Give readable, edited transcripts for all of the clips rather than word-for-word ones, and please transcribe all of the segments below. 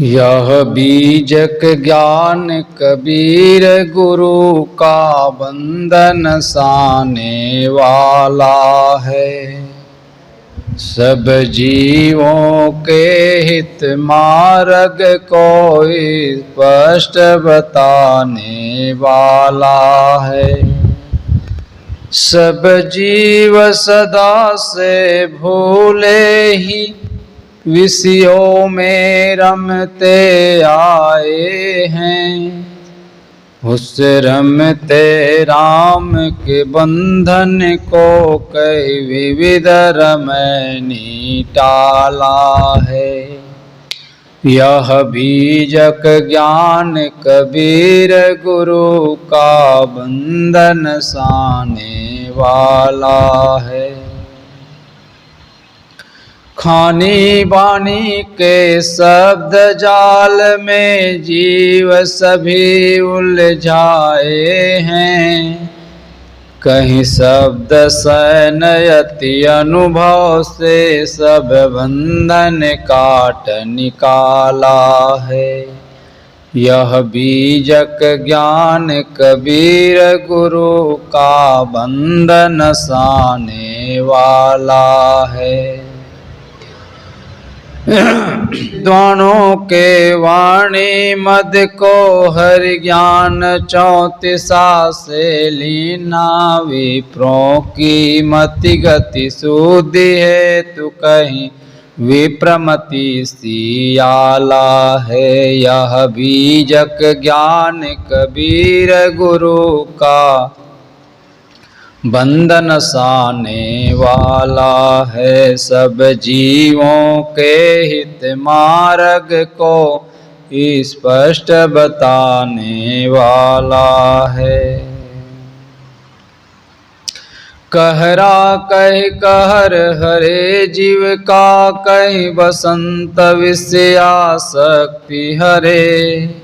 यह बीजक ज्ञान कबीर गुरु का बंधन साने वाला है। सब जीवों के हित मार्ग को स्पष्ट बताने वाला है। सब जीव सदा से भूले ही विषयों में रमते आए हैं। उस रमते राम के बंधन को कई विविध रमैनी टाला है। यह बीजक ज्ञान कबीर गुरु का बंधन साने वाला है। खानी बानी के शब्द जाल में जीव सभी उलझाए हैं। कहीं शब्द सैनयति अनुभव से सब बंधन काट निकाला है। यह बीजक ज्ञान कबीर गुरु का बंधन साने वाला है। विद्वानों के वाणी मद को हरि ज्ञान 34 से लीना। विप्रों की मति गति शुद्धि है तू कहीं विप्रमति सियाला है। यह बीजक ज्ञान कबीर गुरु का बंधन साने वाला है। सब जीवों के हित मार्ग को स्पष्ट बताने वाला है। कहरा कह कहर हरे जीव का कहीं बसंत विषयासक्ति हरे।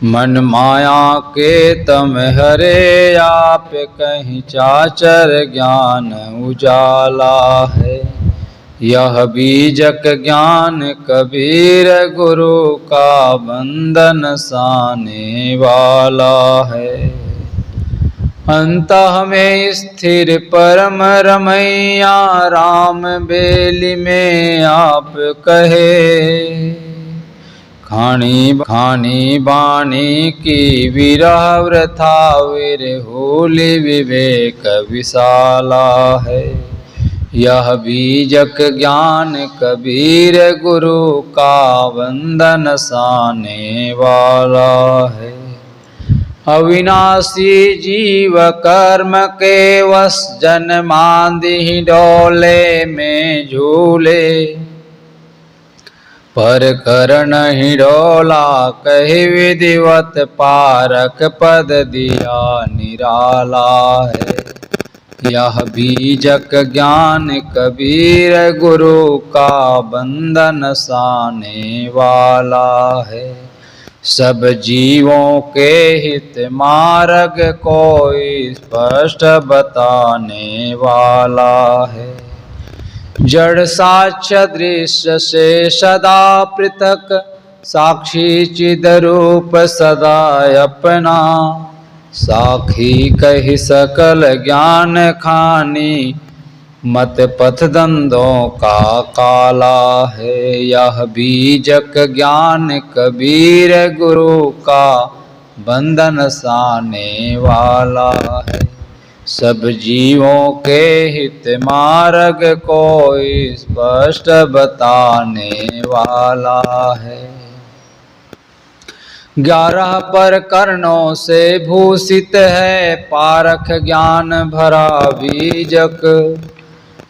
मन माया के तम हरे आप कहीं चाचर ज्ञान उजाला है। यह बीजक ज्ञान कबीर गुरु का बंधन साने वाला है। अंतः में स्थिर परम रमैया राम बेली में आप कहे। खानी बाणी की विरह वृथा विरहुली विवेक विशाला है। यह बीजक ज्ञान कबीर गुरु का बंधन साने वाला है। अविनाशी जीव कर्म के वश जन्मांधि डोले में झूले। पर करण ही डोला कही विधिवत पारक पद दिया निराला है। यह बीजक ज्ञान कबीर गुरु का बंधन साने वाला है। सब जीवों के हित मार्ग को स्पष्ट बताने वाला है। जड़ साक्ष्य दृश्य से सदा पृथक साक्षी चिद रूप सदा अपना। साखी कही सकल ज्ञान खानी मत पथ दंदों का काला है। यह बीजक ज्ञान कबीर गुरु का बंधन साने वाला है। सब जीवों के हित मार्ग को स्पष्ट बताने वाला है। 11 प्रकरणों से भूषित है पारख ज्ञान भरा बीजक।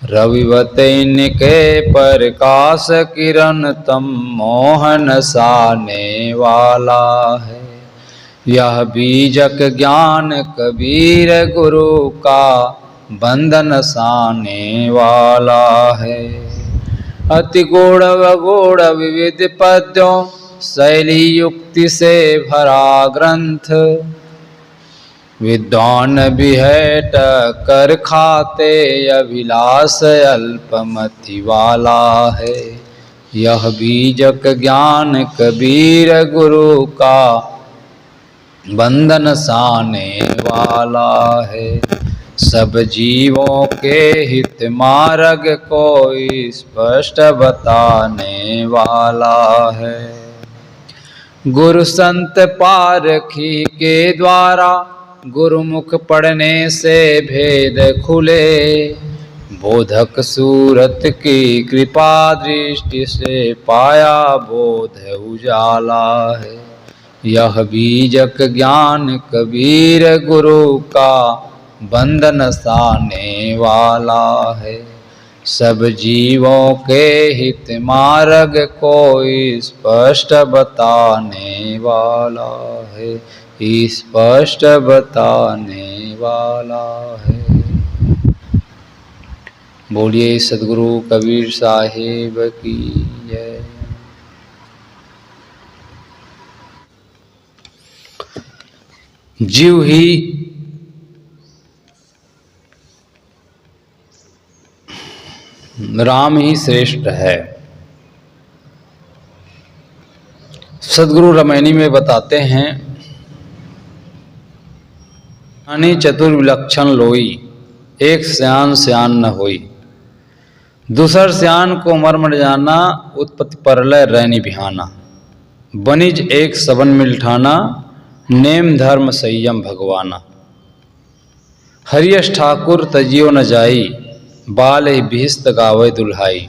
रविवत इनके प्रकाश किरण तम मोहन साने वाला है। यह बीजक ज्ञान कबीर गुरु का बंधन साने वाला है। अति गूढ़ वगूढ़ विविध पद्यों शैली युक्ति से भरा ग्रंथ। विद्वान भी है टक्कर खाते अभिलाष अल्पमति वाला है। यह बीजक ज्ञान कबीर गुरु का बंधन साने वाला है। सब जीवों के हित मार्ग को स्पष्ट बताने वाला है। गुरु संत पारखी के द्वारा गुरुमुख पढ़ने से भेद खुले। बोधक सूरत की कृपा दृष्टि से पाया बोध उजाला है। यह बीजक ज्ञान कबीर गुरु का बंधन साने वाला है। सब जीवों के हित मार्ग को स्पष्ट बताने वाला है। स्पष्ट बताने वाला है। बोलिए सद्गुरु कबीर साहिब की जय। जीव ही राम ही श्रेष्ठ है। सद्गुरु रामायणी में बताते हैं, ज्ञानी चतुर विलक्षण लोई, एक सियान सियान न होई। दूसर सियान को मर्म जाना, उत्पत्ति परलय रैनी बिहाना। बनिज एक सबन मिलठाना, नेम धर्म संयम भगवाना। हरियश ठाकुर तजियो न जाई, बाल ही भिस्त गावे दुल्हाई।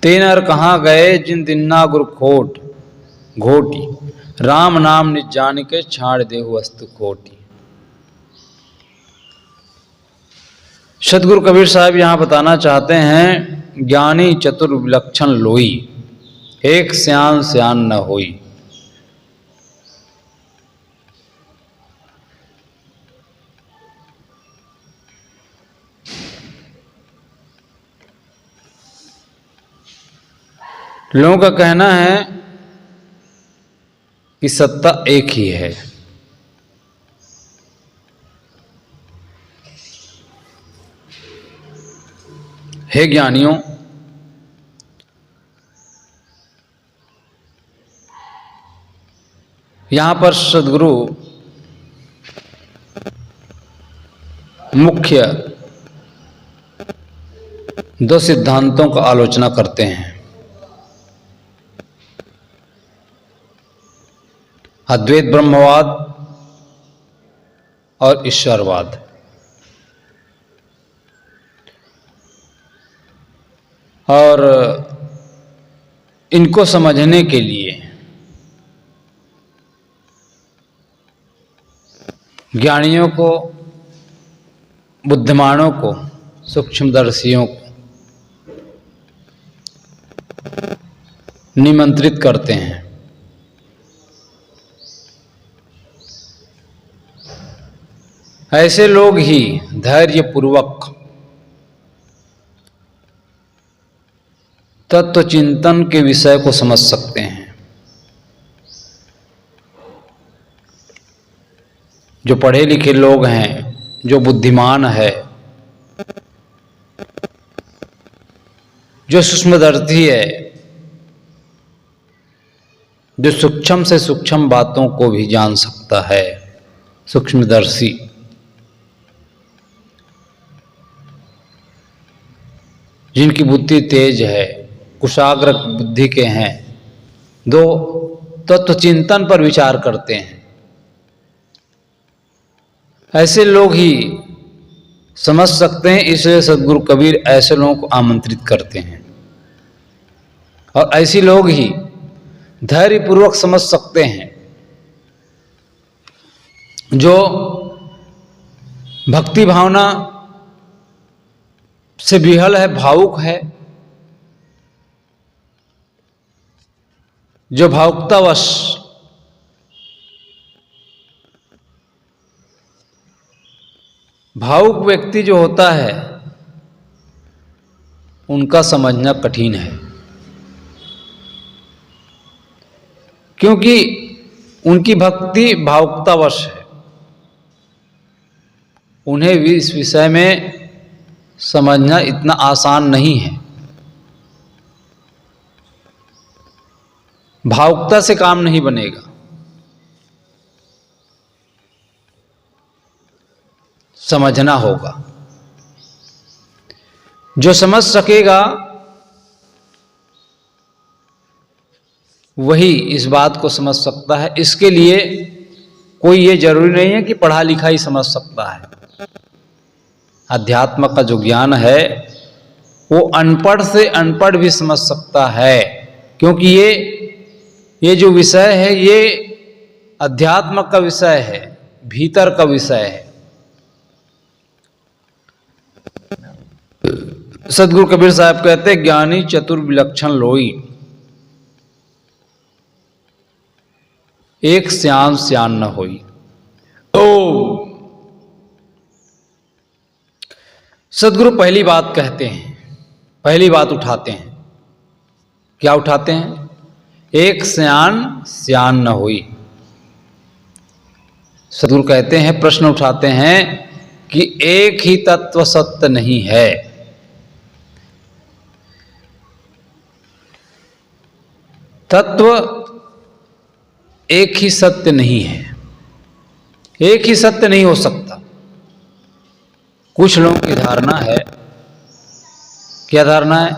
तेनर कहाँ गए जिन दिन्ना गुरु खोट, घोटी। राम नाम निज जान के छाड़ देहु अस्तु कोटि। सदगुरु कबीर साहब यहाँ बताना चाहते हैं, ज्ञानी चतुर विलक्षण लोई, एक सियान सियान न होई। लोगों का कहना है कि सत्ता एक ही है। हे ज्ञानियों, यहां पर सद्गुरु मुख्य दो सिद्धांतों का आलोचना करते हैं, अद्वैत ब्रह्मवाद और ईश्वरवाद। और इनको समझने के लिए ज्ञानियों को, बुद्धिमानों को, सूक्ष्मदर्शियों को निमंत्रित करते हैं। ऐसे लोग ही धैर्यपूर्वक तत्व चिंतन के विषय को समझ सकते हैं। जो पढ़े लिखे लोग हैं, जो बुद्धिमान है, जो सूक्ष्मदर्शी है, जो सूक्ष्म से सूक्ष्म बातों को भी जान सकता है, सूक्ष्मदर्शी, जिनकी बुद्धि तेज है, कुशाग्र बुद्धि के हैं, दो तत्व चिंतन पर विचार करते हैं, ऐसे लोग ही समझ सकते हैं। इसलिए सद्गुरु कबीर ऐसे लोगों को आमंत्रित करते हैं और ऐसे लोग ही धैर्यपूर्वक समझ सकते हैं। जो भक्ति भावना से विहल है, भावुक है, जो भावुकतावश भावुक व्यक्ति जो होता है, उनका समझना कठिन है, क्योंकि उनकी भक्ति भावुकतावश है। उन्हें भी इस विषय में समझना इतना आसान नहीं है। भावुकता से काम नहीं बनेगा। समझना होगा। जो समझ सकेगा वही इस बात को समझ सकता है। इसके लिए कोई ये जरूरी नहीं है कि पढ़ा लिखा ही समझ सकता है। अध्यात्म का जो ज्ञान है वो अनपढ़ से अनपढ़ भी समझ सकता है, क्योंकि ये जो विषय है ये अध्यात्म का विषय है, भीतर का विषय है। सदगुरु कबीर साहब कहते हैं, ज्ञानी चतुर विलक्षण लोई, एक स्यान स्यान न होई। तो सदगुरु पहली बात कहते हैं, पहली बात उठाते हैं। क्या उठाते हैं? एक स्यान स्यान न होई। सदगुरु कहते हैं, प्रश्न उठाते हैं कि एक ही तत्व सत्य नहीं है। तत्व एक ही सत्य नहीं है, एक ही सत्य नहीं हो सकता। कुछ लोगों की धारणा है, क्या धारणा है?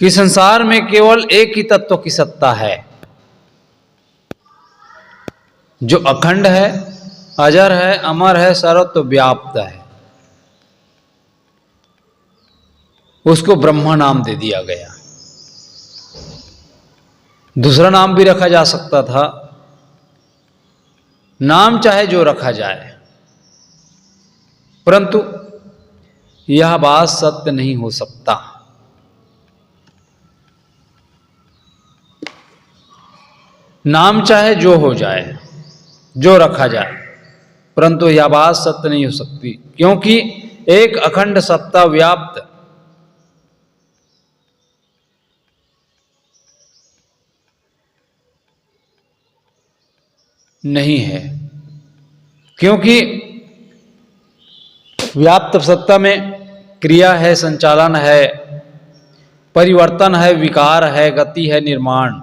कि संसार में केवल एक ही तत्व की सत्ता है, जो अखंड है, अजर है, अमर है, सर्वत्र व्याप्त है। उसको ब्रह्मा नाम दे दिया गया। दूसरा नाम भी रखा जा सकता था, नाम चाहे जो रखा जाए, परंतु यह बात सत्य नहीं हो सकता। नाम चाहे जो हो जाए, जो रखा जाए, परंतु यह बात सत्य नहीं हो सकती, क्योंकि एक अखंड सत्ता व्याप्त नहीं है। क्योंकि व्याप्त सत्ता में क्रिया है, संचालन है, परिवर्तन है, विकार है, गति है, निर्माण।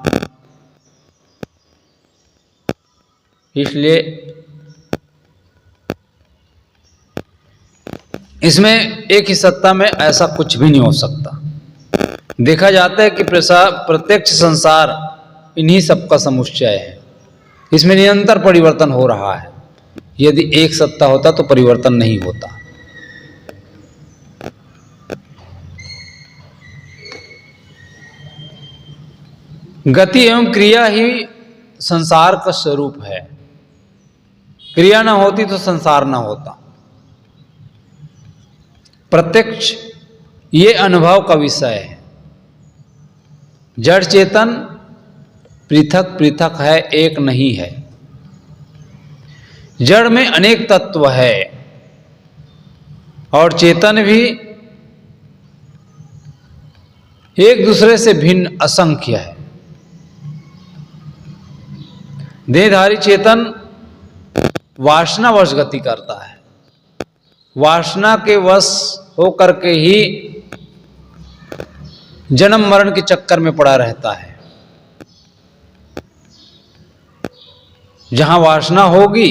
इसलिए इसमें एक ही सत्ता में ऐसा कुछ भी नहीं हो सकता। देखा जाता है कि प्रत्यक्ष संसार इन्हीं सबका समुच्चय है। इसमें निरंतर परिवर्तन हो रहा है। यदि एक सत्ता होता तो परिवर्तन नहीं होता। गति एवं क्रिया ही संसार का स्वरूप है। क्रिया ना होती तो संसार ना होता। प्रत्यक्ष ये अनुभव का विषय है। जड़ चेतन पृथक पृथक है, एक नहीं है। जड़ में अनेक तत्व है और चेतन भी एक दूसरे से भिन्न असंख्य है। देहधारी चेतन वासनावश गति करता है। वासना के वश होकर के ही जन्म मरण के चक्कर में पड़ा रहता है। जहां वासना होगी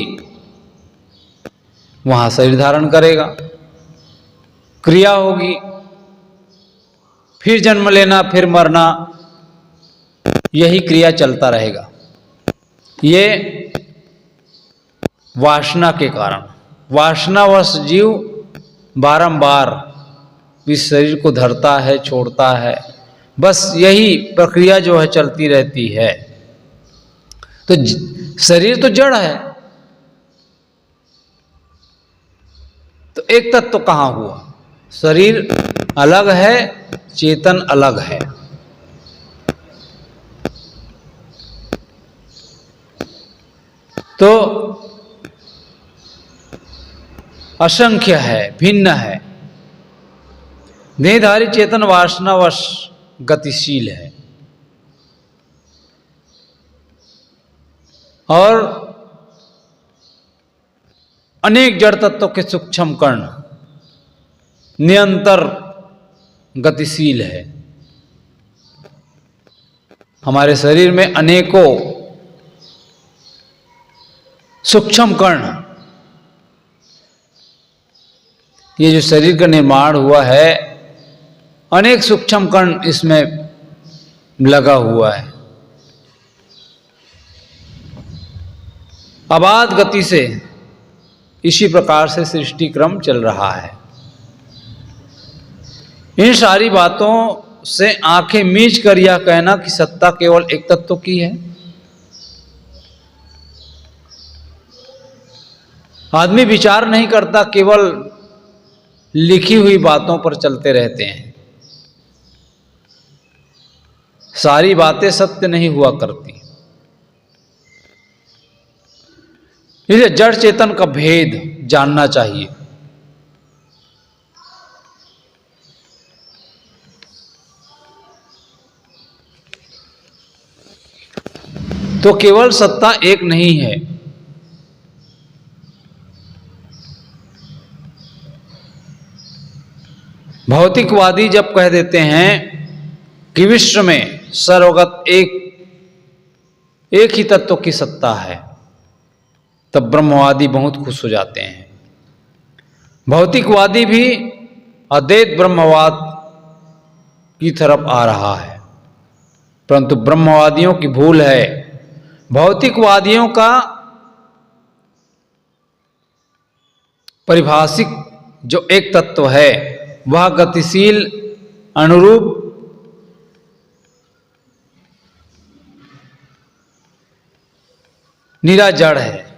वहां शरीर धारण करेगा, क्रिया होगी, फिर जन्म लेना, फिर मरना, यही क्रिया चलता रहेगा। ये वासना के कारण, वासनावश जीव बारंबार इस शरीर को धरता है, छोड़ता है। बस यही प्रक्रिया जो है चलती रहती है। तो शरीर तो जड़ है, तो एक तत्व तो कहां हुआ? शरीर अलग है, चेतन अलग है। तो असंख्य है, भिन्न है। देहधारी चेतन वासनावश गतिशील है और अनेक जड़ तत्वों के सूक्ष्म कण निरंतर गतिशील है। हमारे शरीर में अनेकों सूक्ष्म कण, ये जो शरीर का निर्माण हुआ है, अनेक सूक्ष्म कण इसमें लगा हुआ है। अबाध गति से इसी प्रकार से सृष्टि क्रम चल रहा है। इन सारी बातों से आंखें मीच कर यह कहना कि सत्ता केवल एक तत्व की है, आदमी विचार नहीं करता, केवल लिखी हुई बातों पर चलते रहते हैं। सारी बातें सत्य नहीं हुआ करती। इसलिए जड़ चेतन का भेद जानना चाहिए। तो केवल सत्ता एक नहीं है। भौतिकवादी जब कह देते हैं कि विश्व में सर्वगत एक ही तत्व की सत्ता है, तब ब्रह्मवादी बहुत खुश हो जाते हैं। भौतिकवादी भी अद्वैत ब्रह्मवाद की तरफ आ रहा है, परंतु ब्रह्मवादियों की भूल है। भौतिकवादियों का परिभाषिक जो एक तत्व है वह गतिशील, अनुरूप, निरा जड़ है।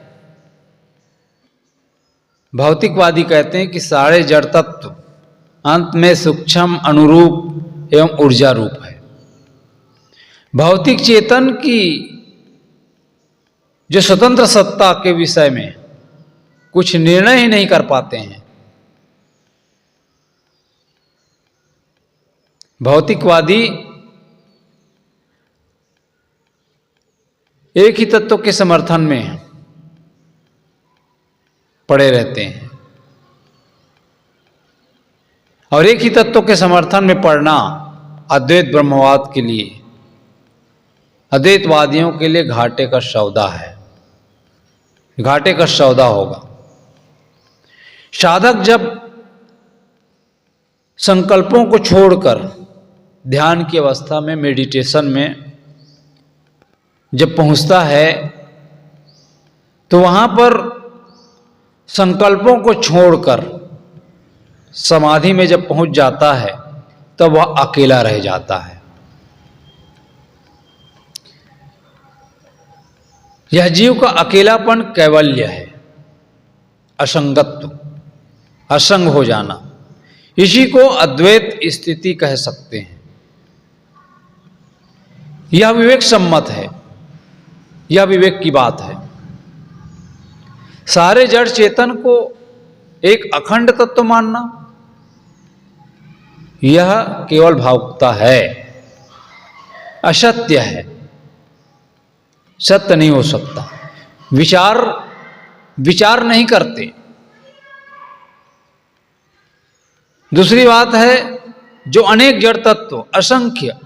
भौतिकवादी कहते हैं कि सारे जड़ तत्व अंत में सूक्ष्म, अनुरूप एवं ऊर्जा रूप है। भौतिक चेतन की जो स्वतंत्र सत्ता के विषय में कुछ निर्णय ही नहीं कर पाते हैं। भौतिकवादी एक ही तत्व के समर्थन में पड़े रहते हैं, और एक ही तत्व के समर्थन में पड़ना अद्वैत ब्रह्मवाद के लिए, अद्वैतवादियों के लिए घाटे का सौदा है, घाटे का सौदा होगा। साधक जब संकल्पों को छोड़कर ध्यान की अवस्था में, मेडिटेशन में जब पहुंचता है, तो वहां पर संकल्पों को छोड़कर समाधि में जब पहुंच जाता है, तब वह अकेला रह जाता है। यह जीव का अकेलापन कैवल्य है, असंगत्व, असंग हो जाना। इसी को अद्वैत स्थिति कह सकते हैं। यह विवेक सम्मत है, यह विवेक की बात है। सारे जड़ चेतन को एक अखंड तत्व मानना, यह केवल भावुकता है, असत्य है, सत्य नहीं हो सकता। विचार नहीं करते। दूसरी बात है, जो अनेक जड़ तत्व, असंख्य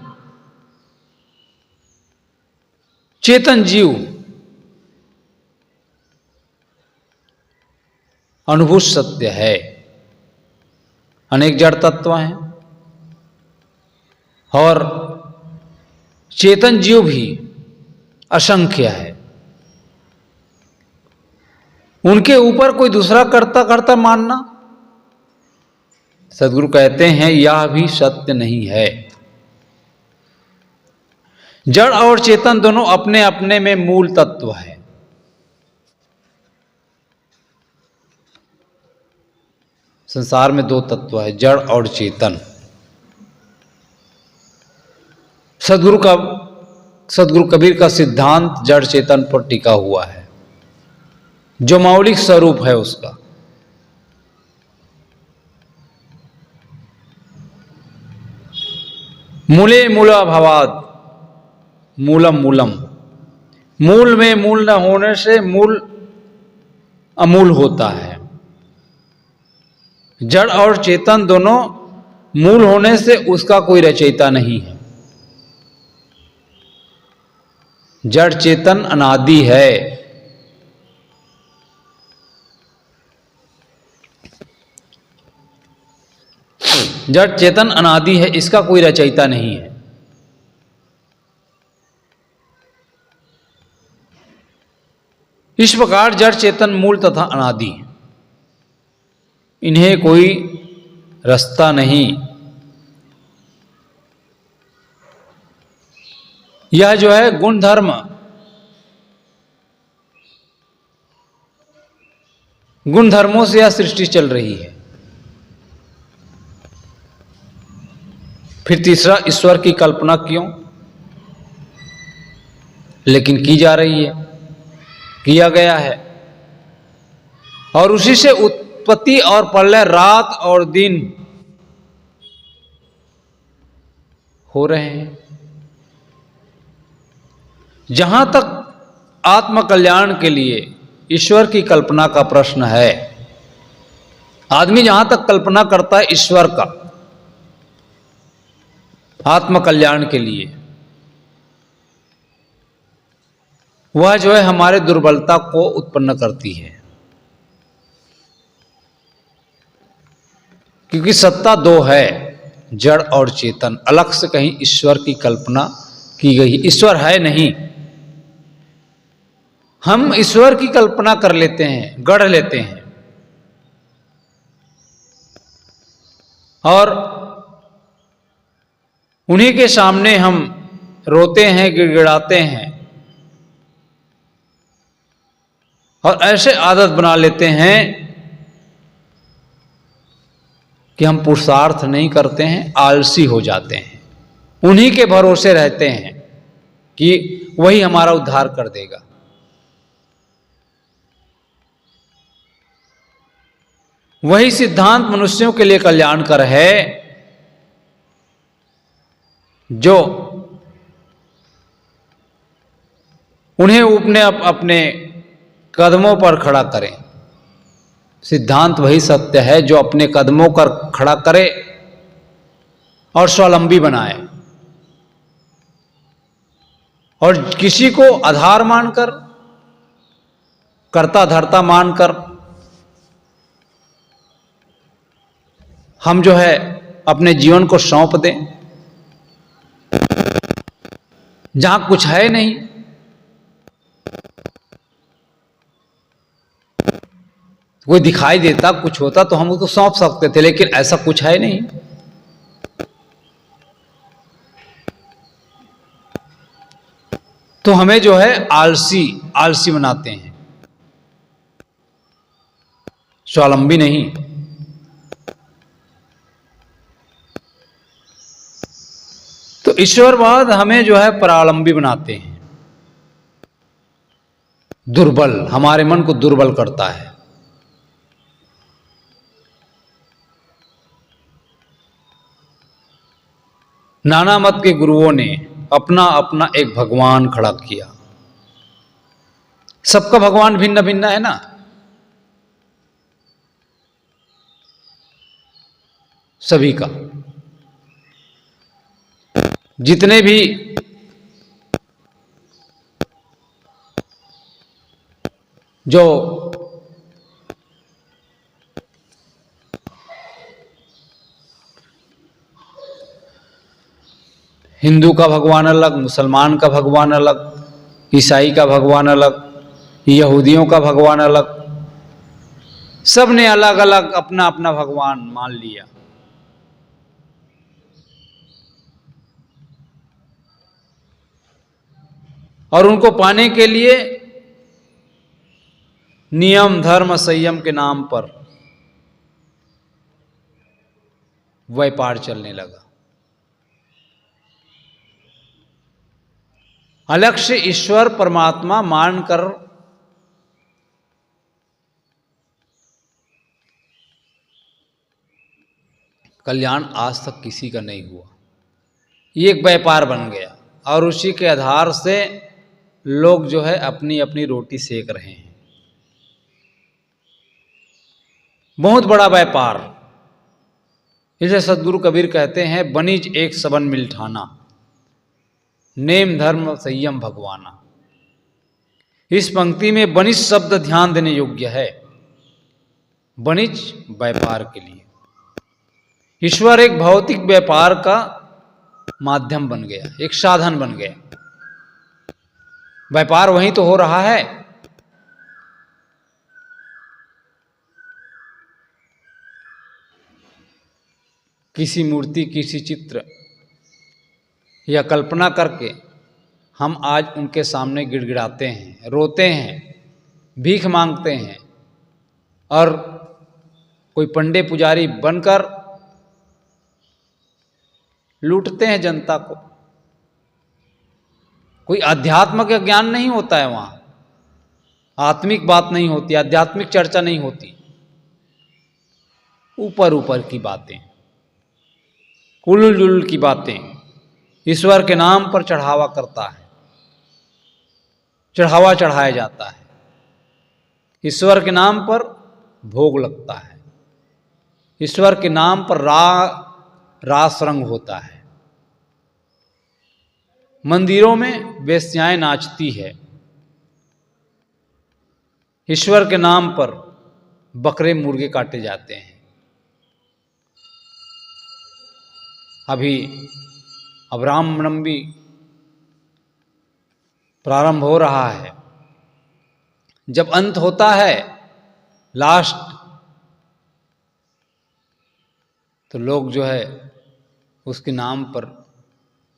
चेतन जीव अनुभूत सत्य है। अनेक जड़ तत्व हैं और चेतन जीव भी असंख्य है। उनके ऊपर कोई दूसरा कर्ता मानना, सद्गुरु कहते हैं, यह भी सत्य नहीं है। जड़ और चेतन दोनों अपने अपने में मूल तत्व है। संसार में दो तत्व है, जड़ और चेतन। सद्गुरु कबीर का सिद्धांत जड़ चेतन पर टिका हुआ है, जो मौलिक स्वरूप है उसका। मूले मूलाभावात् मूलम मूलम। मूल में मूल न होने से मूल अमूल होता है। जड़ और चेतन दोनों मूल होने से उसका कोई रचयिता नहीं है। जड़ चेतन अनादि है। जड़ चेतन अनादि है, इसका कोई रचयिता नहीं है। इस प्रकार जड़ चेतन मूल तथा अनादि, इन्हें कोई रास्ता नहीं। यह जो है गुण धर्म, गुण धर्मों से यह सृष्टि चल रही है। फिर तीसरा, ईश्वर की कल्पना क्यों? लेकिन की जा रही है, किया गया है, और उसी से उत्पत्ति और प्रलय, रात और दिन हो रहे हैं। जहां तक आत्म कल्याण के लिए ईश्वर की कल्पना का प्रश्न है, आदमी जहां तक कल्पना करता है ईश्वर का आत्म कल्याण के लिए, वह जो है हमारे दुर्बलता को उत्पन्न करती है। क्योंकि सत्ता दो है, जड़ और चेतन। अलग से कहीं ईश्वर की कल्पना की गई, ईश्वर है नहीं। हम ईश्वर की कल्पना कर लेते हैं, गढ़ लेते हैं, और उन्हीं के सामने हम रोते हैं, गिड़गिड़ाते हैं, और ऐसे आदत बना लेते हैं कि हम पुरुषार्थ नहीं करते हैं, आलसी हो जाते हैं। उन्हीं के भरोसे रहते हैं कि वही हमारा उद्धार कर देगा। वही सिद्धांत मनुष्यों के लिए कल्याणकर है, जो उन्हें अपने कदमों पर खड़ा करें। सिद्धांत वही सत्य है जो अपने कदमों पर खड़ा करे और स्वावलंबी बनाए, और किसी को आधार मानकर, कर्ता धर्ता मानकर हम जो है अपने जीवन को सौंप दें। जहां कुछ है नहीं, कोई दिखाई देता कुछ होता तो हम उसको सौंप सकते थे, लेकिन ऐसा कुछ है नहीं। तो हमें जो है आलसी बनाते हैं, स्वावलंबी नहीं। तो ईश्वरवाद हमें जो है परावलंबी बनाते हैं, दुर्बल, हमारे मन को दुर्बल करता है। नाना मत के गुरुओं ने अपना अपना एक भगवान खड़ा किया। सबका भगवान भिन्न भिन्न है ना। सभी का, जितने भी जो हिंदू का भगवान अलग, मुसलमान का भगवान अलग, ईसाई का भगवान अलग, यहूदियों का भगवान अलग, सब ने अलग अलग अपना अपना भगवान मान लिया। और उनको पाने के लिए नियम धर्म संयम के नाम पर व्यापार चलने लगा। अलग से ईश्वर परमात्मा मानकर कल्याण आज तक किसी का नहीं हुआ। ये एक व्यापार बन गया, और उसी के आधार से लोग जो है अपनी अपनी रोटी सेक रहे हैं। बहुत बड़ा व्यापार। इसे सदगुरु कबीर कहते हैं, बनिज एक सबन मिल ठाना, नेम धर्म संयम भगवाना। इस पंक्ति में वणिज शब्द ध्यान देने योग्य है। वणिज व्यापार के लिए, ईश्वर एक भौतिक व्यापार का माध्यम बन गया, एक साधन बन गया। व्यापार वहीं तो हो रहा है। किसी मूर्ति, किसी चित्र या कल्पना करके हम आज उनके सामने गिड़गिड़ाते हैं, रोते हैं, भीख मांगते हैं और कोई पंडे पुजारी बनकर लूटते हैं जनता को। कोई आध्यात्म का ज्ञान नहीं होता है वहां, आत्मिक बात नहीं होती, आध्यात्मिक चर्चा नहीं होती, ऊपर ऊपर की बातें, उलुल जुलुल की बातें। ईश्वर के नाम पर चढ़ावा करता है, चढ़ावा चढ़ाया जाता है, ईश्वर के नाम पर भोग लगता है, ईश्वर के नाम पर रास रंग होता है। मंदिरों में वेश्याएं नाचती है, ईश्वर के नाम पर बकरे मुर्गे काटे जाते हैं। अब रामनवमी प्रारंभ हो रहा है। जब अंत होता है लास्ट, तो लोग जो है उसके नाम पर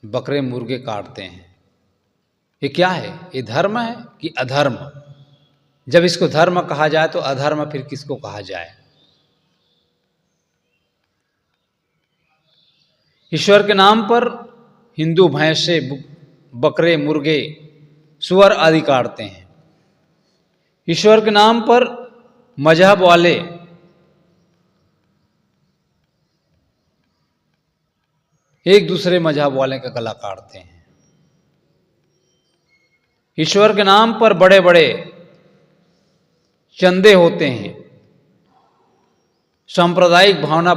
बकरे मुर्गे काटते हैं। ये क्या है? ये धर्म है कि अधर्म? जब इसको धर्म कहा जाए तो अधर्म फिर किसको कहा जाए? ईश्वर के नाम पर हिंदू भैंसे, बकरे, मुर्गे, सुअर आदि काटते हैं। ईश्वर के नाम पर मजहब वाले एक दूसरे मजहब वाले का गला काटते हैं। ईश्वर के नाम पर बड़े बड़े चंदे होते हैं, सांप्रदायिक भावना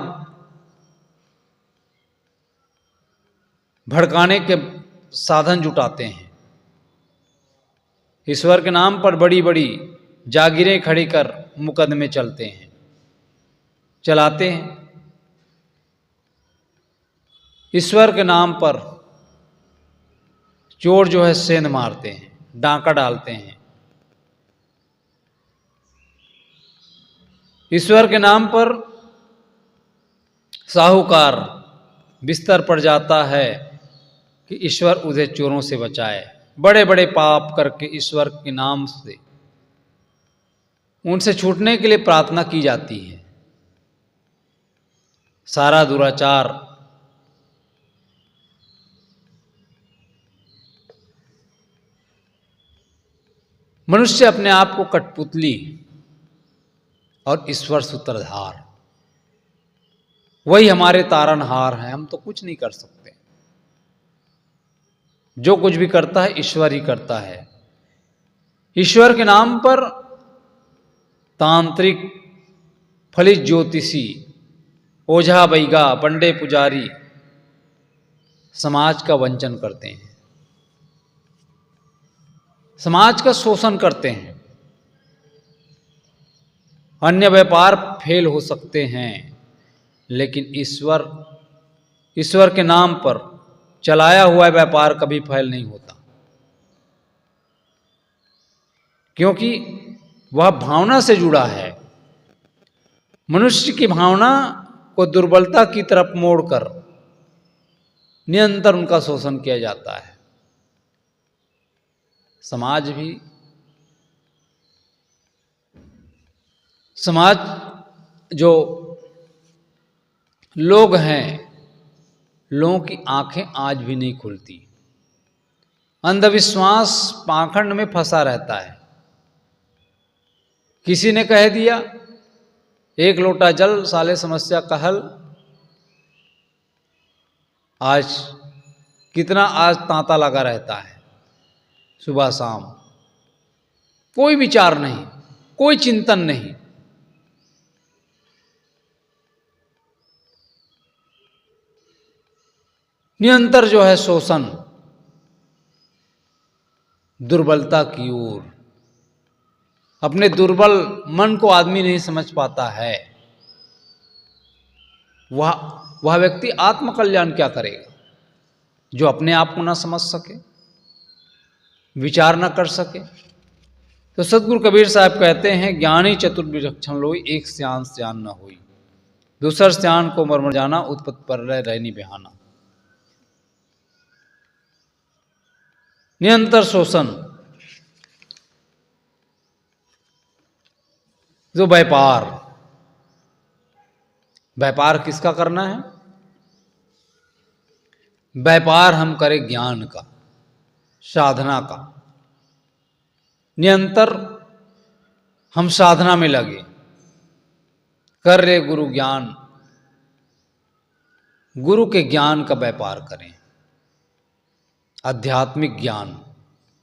भड़काने के साधन जुटाते हैं। ईश्वर के नाम पर बड़ी बड़ी जागीरें खड़ी कर मुकदमे चलाते हैं। ईश्वर के नाम पर चोर जो है सेंध मारते हैं, डांका डालते हैं। ईश्वर के नाम पर साहूकार बिस्तर पर जाता है कि ईश्वर उसे चोरों से बचाए। बड़े बड़े पाप करके ईश्वर के नाम से उनसे छूटने के लिए प्रार्थना की जाती है। सारा दुराचार मनुष्य अपने आप को कठपुतली और ईश्वर सूत्रधार, वही हमारे तारनहार हैं। हम तो कुछ नहीं कर सकते। जो कुछ भी करता है ईश्वर ही करता है। ईश्वर के नाम पर तांत्रिक, फलित ज्योतिषी, ओझा बैगा, पंडे पुजारी समाज का वंचन करते हैं, समाज का शोषण करते हैं। अन्य व्यापार फेल हो सकते हैं, लेकिन ईश्वर के नाम पर चलाया हुआ व्यापार कभी फेल नहीं होता, क्योंकि वह भावना से जुड़ा है। मनुष्य की भावना को दुर्बलता की तरफ मोड़कर निरंतर उनका शोषण किया जाता है। समाज जो लोग हैं, लोगों की आंखें आज भी नहीं खुलती। अंधविश्वास पाखंड में फंसा रहता है। किसी ने कह दिया एक लोटा जल साले समस्या का हल। आज कितना तांता लगा रहता है, सुबह शाम कोई विचार नहीं, कोई चिंतन नहीं। निरंतर जो है शोषण, दुर्बलता की ओर, अपने दुर्बल मन को आदमी नहीं समझ पाता है, वह व्यक्ति आत्मकल्याण क्या करेगा? जो अपने आप को ना समझ सके, विचार ना कर सके। तो सतगुरु कबीर साहब कहते हैं, ज्ञानी चतुर विलक्षण लोई, एक स्यान स्यान न होई, दूसर स्यान को मर्म जाना, उत्पत्ति परलय रहनी बिहाना। निरंतर शोषण, जो व्यापार किसका करना है? व्यापार हम करें ज्ञान का, साधना का। निरंतर हम साधना में लगे, कर रहे गुरु ज्ञान, गुरु के ज्ञान का व्यापार करें। आध्यात्मिक ज्ञान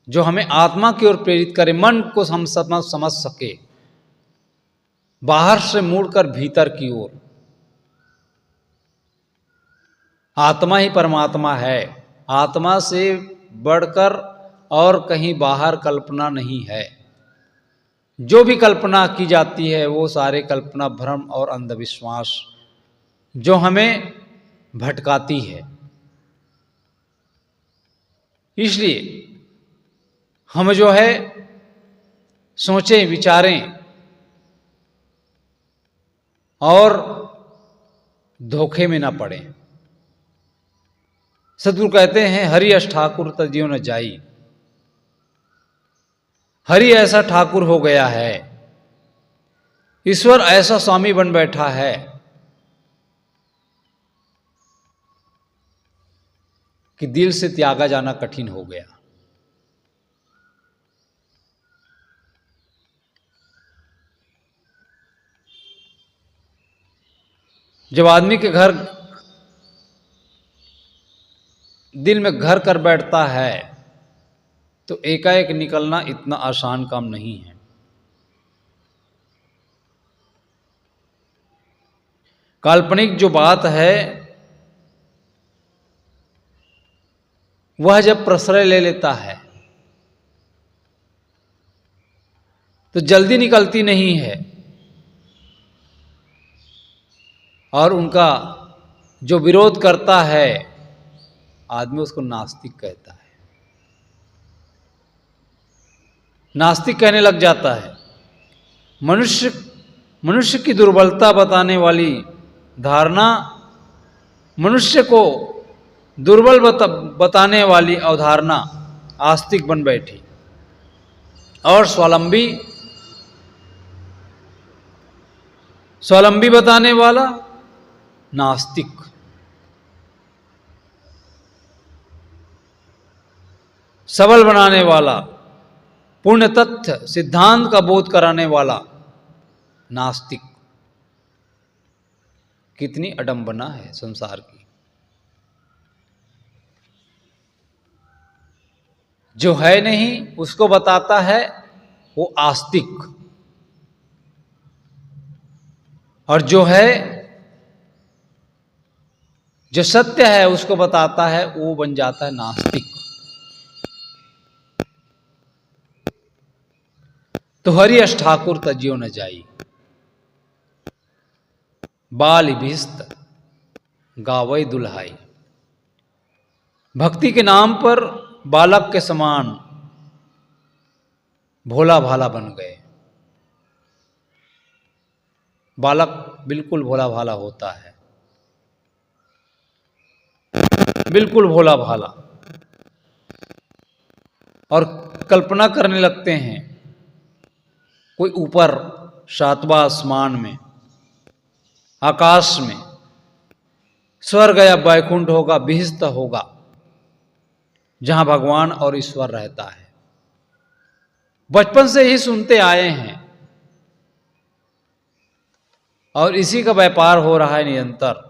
जो हमें आत्मा की ओर प्रेरित करे, मन को हम समझ सके, बाहर से मुड़कर भीतर की ओर। आत्मा ही परमात्मा है, आत्मा से बढ़कर और कहीं बाहर कल्पना नहीं है। जो भी कल्पना की जाती है वो सारे कल्पना भ्रम और अंधविश्वास जो हमें भटकाती है। इसलिए हम जो है सोचें, विचारें और धोखे में ना पड़ें। सतगुरु कहते हैं, हरि अष्ट ठाकुर तजियो न जाई। हरि ऐसा ठाकुर हो गया है, ईश्वर ऐसा स्वामी बन बैठा है कि दिल से त्यागा जाना कठिन हो गया। जब आदमी के घर दिल में घर कर बैठता है तो एकाएक निकलना इतना आसान काम नहीं है। काल्पनिक जो बात है वह जब प्रश्रय ले लेता है तो जल्दी निकलती नहीं है, और उनका जो विरोध करता है आदमी उसको नास्तिक कहता है, नास्तिक कहने लग जाता है। मनुष्य की दुर्बलता बताने वाली धारणा, मनुष्य को दुर्बल बताने वाली अवधारणा आस्तिक बन बैठी, और स्वावलंबी बताने वाला नास्तिक। सबल बनाने वाला, पूर्ण तथ्य सिद्धांत का बोध कराने वाला नास्तिक। कितनी अडंबना है संसार की। जो है नहीं उसको बताता है वो आस्तिक, और जो है, जो सत्य है उसको बताता है वो बन जाता है नास्तिक। तो हरि अष्ट ठाकुर तजियो न जाई, बाल भिस्त गावई दुल्हाई। भक्ति के नाम पर बालक के समान भोला भाला बन गए। बालक बिल्कुल भोला भाला होता है, बिल्कुल भोला भाला, और कल्पना करने लगते हैं कोई ऊपर सातवां आसमान में, आकाश में स्वर्ग या वैकुंठ होगा, बिहिस्त होगा, जहां भगवान और ईश्वर रहता है। बचपन से ही सुनते आए हैं और इसी का व्यापार हो रहा है निरंतर।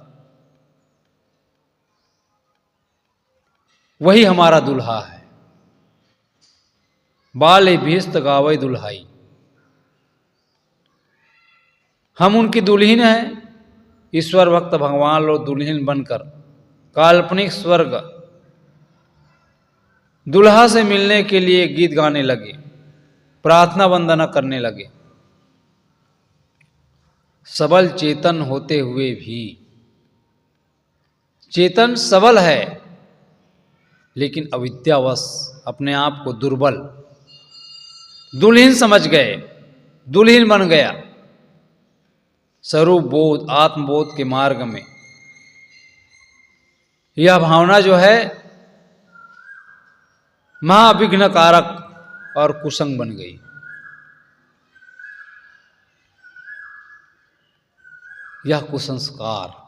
वही हमारा दुल्हा है। बाल भीस्त गावई दुल्हाई, हम उनकी दुल्हन हैं। ईश्वर भक्त भगवान लोग दुल्हन बनकर काल्पनिक स्वर्ग दुल्हा से मिलने के लिए गीत गाने लगे। प्रार्थना वंदना करने लगे। सबल चेतन होते हुए भी, चेतन सबल है लेकिन अविद्यावश अपने आप को दुर्बल, दुल्हीन समझ गए, दुल्हीन बन गया। स्वरूप बोध, आत्मबोध के मार्ग में यह भावना जो है महाविघ्न कारक और कुसंग बन गई। यह कुसंस्कार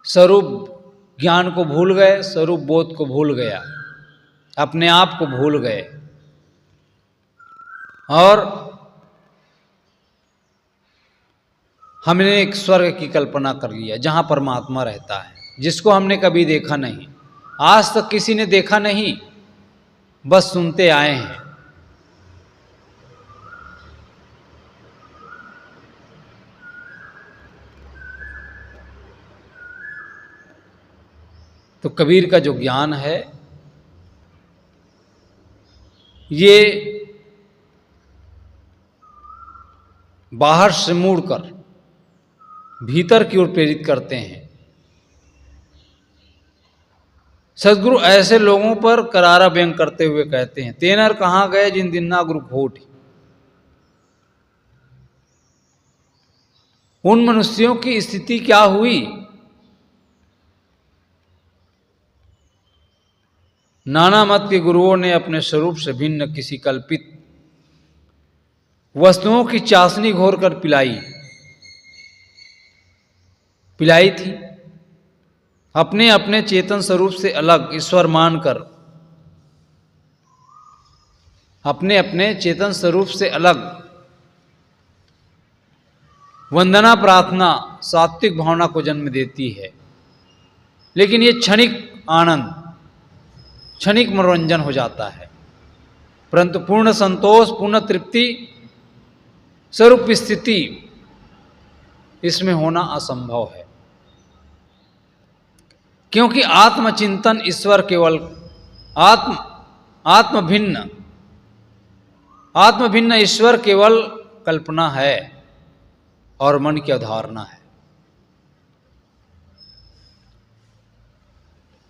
स्वरूप ज्ञान को भूल गए, स्वरूप बोध को भूल गया, अपने आप को भूल गए और हमने एक स्वर्ग की कल्पना कर लिया जहां परमात्मा रहता है, जिसको हमने कभी देखा नहीं, आज तक किसी ने देखा नहीं, बस सुनते आए हैं। तो कबीर का जो ज्ञान है ये बाहर से मुड़कर भीतर की ओर प्रेरित करते हैं। सदगुरु ऐसे लोगों पर करारा व्यंग करते हुए कहते हैं, तेनर कहाँ गए जिन दिन्ना गुरु खोट। उन मनुष्यों की स्थिति क्या हुई, नाना मत के गुरुओं ने अपने स्वरूप से भिन्न किसी कल्पित वस्तुओं की चाशनी घोर कर पिलाई थी। अपने अपने चेतन स्वरूप से अलग ईश्वर मानकर, अपने अपने चेतन स्वरूप से अलग वंदना प्रार्थना सात्विक भावना को जन्म देती है। लेकिन ये क्षणिक आनंद, क्षणिक मनोरंजन हो जाता है, परंतु पूर्ण संतोष, पूर्ण तृप्ति, स्वरूप स्थिति इसमें होना असंभव है। क्योंकि आत्मचिंतन ईश्वर केवल आत्मभिन्न ईश्वर केवल कल्पना है और मन की अवधारणा है।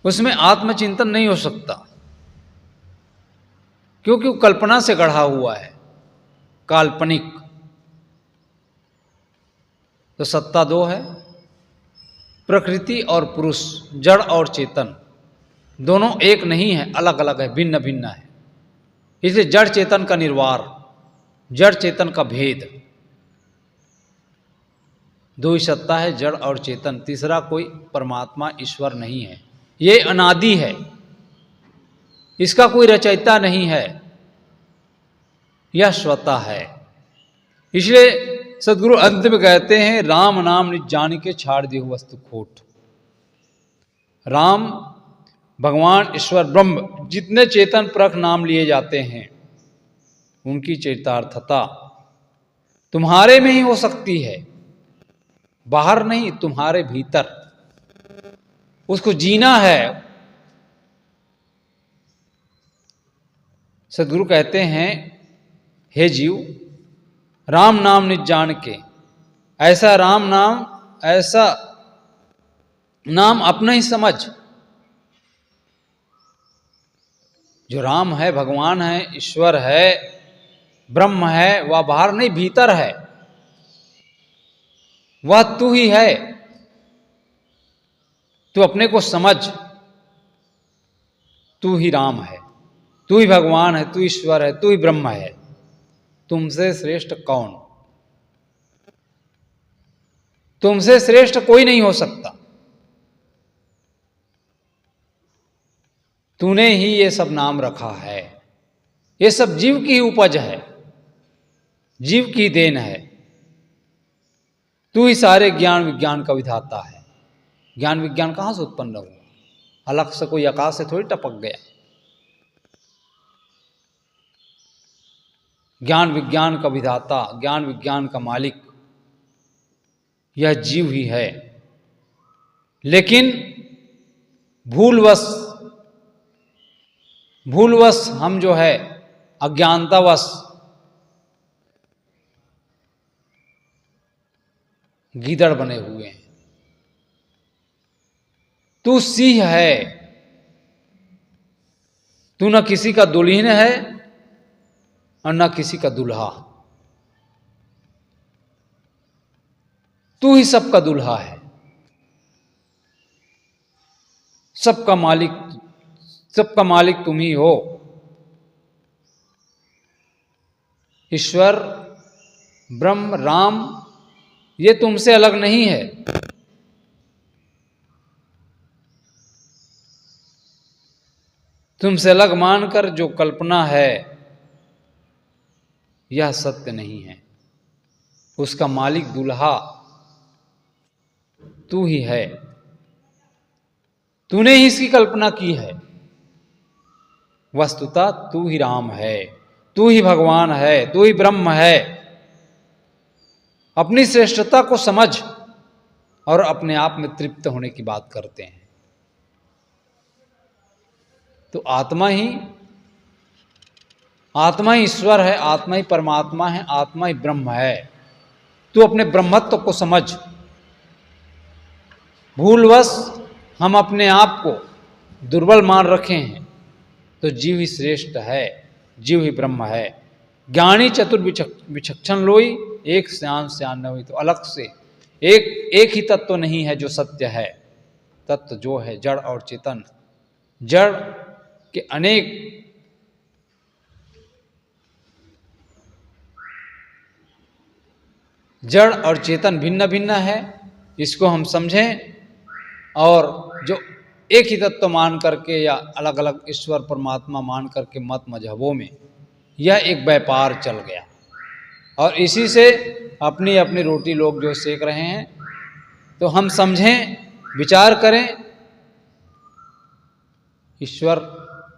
उसमें आत्मचिंतन नहीं हो सकता क्योंकि वो कल्पना से गढ़ा हुआ है, काल्पनिक। तो सत्ता दो है, प्रकृति और पुरुष, जड़ और चेतन, दोनों एक नहीं है, अलग अलग है, भिन्न भिन्न है। इसलिए जड़ चेतन का निर्वार, जड़ चेतन का भेद, दो ही सत्ता है, जड़ और चेतन, तीसरा कोई परमात्मा ईश्वर नहीं है। ये अनादि है, इसका कोई रचयिता नहीं है, यह स्वतः है। इसलिए सदगुरु अंत में कहते हैं, राम नाम निज जान के छाड़ देहु वस्तु खोट। राम, भगवान, ईश्वर, ब्रह्म, जितने चेतन परख नाम लिए जाते हैं उनकी चरितार्थता तुम्हारे में ही हो सकती है, बाहर नहीं, तुम्हारे भीतर। उसको जीना है। सदगुरु कहते हैं, हे जीव, राम नाम निज जान के, ऐसा राम नाम, ऐसा नाम अपना ही समझ। जो राम है, भगवान है, ईश्वर है, ब्रह्म है, वह बाहर नहीं भीतर है, वह तू ही है। तू अपने को समझ, तू ही राम है, तू ही भगवान है, तू ईश्वर है, तू ही ब्रह्म है। तुमसे श्रेष्ठ कौन? तुमसे श्रेष्ठ कोई नहीं हो सकता। तूने ही ये सब नाम रखा है, ये सब जीव की ही उपज है, जीव की देन है। तू ही सारे ज्ञान विज्ञान का विधाता है। ज्ञान विज्ञान कहां से उत्पन्न हुआ? अलग से कोई आकाश से थोड़ी टपक गया। ज्ञान विज्ञान का विधाता, ज्ञान विज्ञान का मालिक यह जीव ही है। लेकिन भूलवश भूलवश हम जो है अज्ञानतावश गीदड़ बने हुए हैं। तू सिंह है, तू न किसी का दुल्हन है और न किसी का दूल्हा, तू ही सबका दूल्हा है, सबका मालिक तुम ही हो। ईश्वर, ब्रह्म, राम ये तुमसे अलग नहीं है। तुमसे अलग मानकर जो कल्पना है यह सत्य नहीं है। उसका मालिक दूल्हा तू ही है, तूने ही इसकी कल्पना की है। वस्तुतः तू ही राम है, तू ही भगवान है, तू ही ब्रह्म है। अपनी श्रेष्ठता को समझ और अपने आप में तृप्त होने की बात करते हैं। तो आत्मा ही ईश्वर है, आत्मा ही परमात्मा है, आत्मा ही ब्रह्म है। तू अपने ब्रह्मत्व को समझ। भूलवश हम अपने आप को दुर्बल मान रखे हैं, तो जीव ही श्रेष्ठ है, जीव ही ब्रह्म है। ज्ञानी चतुर विचक्षण लोई, एक स्यान स्यान न हुई। तो अलग से एक ही तत्व नहीं है जो सत्य है। तत्व जो है जड़ और चेतन, जड़ के अनेक जड़ और चेतन भिन्न भिन्न है, इसको हम समझें। और जो एक ही तत्व मान करके या अलग अलग ईश्वर परमात्मा मान करके मत मजहबों में यह एक व्यापार चल गया, और इसी से अपनी अपनी रोटी लोग जो सेक रहे हैं। तो हम समझें, विचार करें, ईश्वर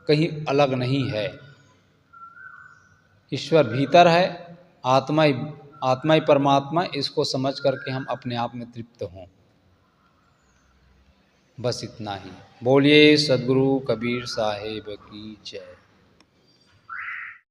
कहीं अलग नहीं है, ईश्वर भीतर है, आत्मा ही परमात्मा। इसको समझ करके हम अपने आप में तृप्त हों। बस इतना ही। बोलिए सद्गुरु कबीर साहेब की जय।